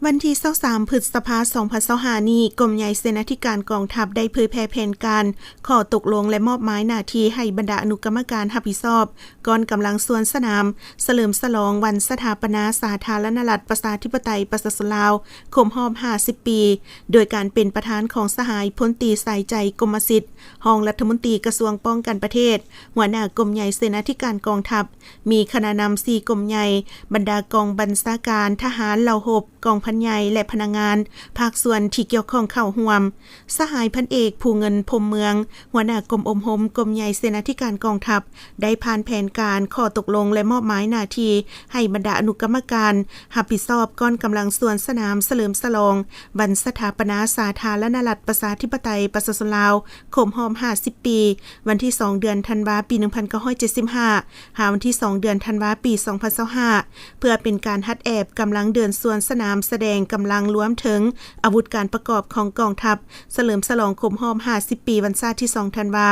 วันที่23พฤษภาคม2025นี้กรมใหญ่เสนาธิการกองทัพได้เผยแพร่แผนการขอตกลงและมอบหมายหน้าที่ให้บรรดาอนุกรรมการรับผิดชอบกองกำลังสวนสนามเฉลิมฉลองวันสถาปนาสาธารณรัฐประชาธิปไตยประชาชนลาวครบรอบ50 ปีโดยการเป็นประธานของสหายพลตรีสายใจกรมสิทธิ์รองรัฐมนตรีกระทรวงป้องกันประเทศหัวหน้ากรมใหญ่เสนาธิการกองทัพมีคณะนำ4กรมใหญ่บรรดากองบัญชาการทหารเหล่าหบกองพันใหญ่และพนักงานภาคส่วนที่เกี่ยวข้องเข้าร่วมสหายพันเอกภูเงินพรมเมืองหัวหน้ากรมอมหมกรมใหญ่เสนาธิการกองทัพได้ผ่านแผนการข้อตกลงและมอบหมายหน้าที่ให้บรรดาอนุกรรมการรับผิดชอบกองกำลังสวนสนามเฉลิมฉลองวันสถาปนาสาธารณรัฐประชาธิปไตยประชาชนลาวครบรอบ50 ปีวันที่2เดือนธันวาคมปี1975หาวันที่2เดือนธันวาคมปี2025เพื่อเป็นการฮัดแอบกำลังเดินสวนสนามแสดงกำลังรวมถึงอาวุธการประกอบของกองทัพเฉลิมฉลองครบรอบ50 ปีวันชาติที่2ธันวา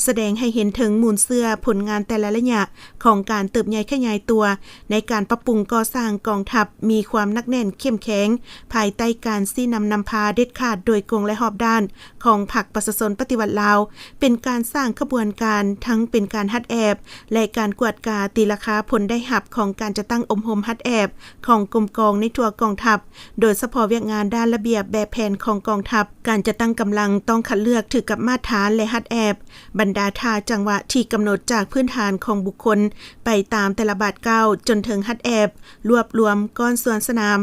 แสดงให้เห็นถึงมูลเสื้อผลงานแต่ละระยะของการเติบใหญ่ขยายตัวในการปรับปรุงก่อสร้างกองทัพมีความนักแน่นเข้มแข็งภายใต้การชี้นำพาเด็ดขาดโดยกงและรอบด้านของพรรคประชาชนปฏิวัติลาวเป็นการสร้างขบวนการทั้งเป็นการฮัดแอบและการกวดกาตีราคาผลได้หับของการจะตั้งอมหมฮัดแอบของกรมกองในทั่วกองทัพโดยเฉพาะเวียกงานด้านระเบียบแบบแผนของกองทัพการจะตั้งกำลังต้องคัดเลือกถือกับมาตรฐานและฮัดแอบบรรดาท่าจังหวะที่กำหนดจากพื้นฐานของบุคคลไปตามแต่ละบาทเก้าจนถึงฮัดแอบรวบรวมก้อนส่วนสนาม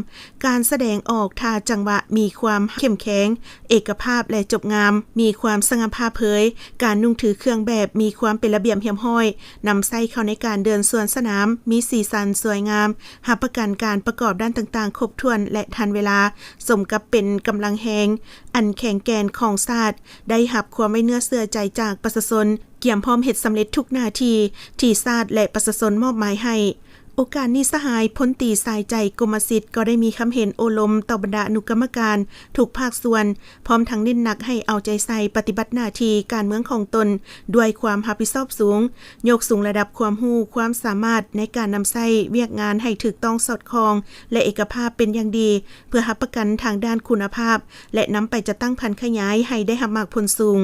การแสดงออกท่าจังหวะมีความเข้มแข็งเอกภาพและจบงามมีความสง่าผ่าเผยการนุ่งถือเครื่องแบบมีความเป็นระเบียบเรียบร้อยนำใส่เข้าในการเดินสวนสนามมีสีสันสวยงามรับประกันการประกอบด้านต่างๆครบถ้วนและทันเวลาสมกับเป็นกำลังแหงอันแข็งแกร่งของชาติได้รับความไว้เนื้อเชื่อใจจากประชาชนเกี่ยมพร้อมเฮ็ดสำเร็จทุกหน้าที่ที่ชาติและประชาชนมอบหมายให้โอกาสนี้สหายพลตรีสายใจกรมสิทธิ์ก็ได้มีคำเห็นโอลมต่อบรรดาอนุกรรมการทุกภาคส่วนพร้อมทั้งเน้นหนักให้เอาใจใส่ปฏิบัติหน้าที่การเมืองของตนด้วยความรับผิดชอบสูงยกสูงระดับความรู้ความสามารถในการนำใช้เวียกงานให้ถูกต้องสอดคล้องและเอกภาพเป็นอย่างดีเพื่อรับประกันทางด้านคุณภาพและนำไปจะตั้งพันขยายให้ได้รับมากผลสูง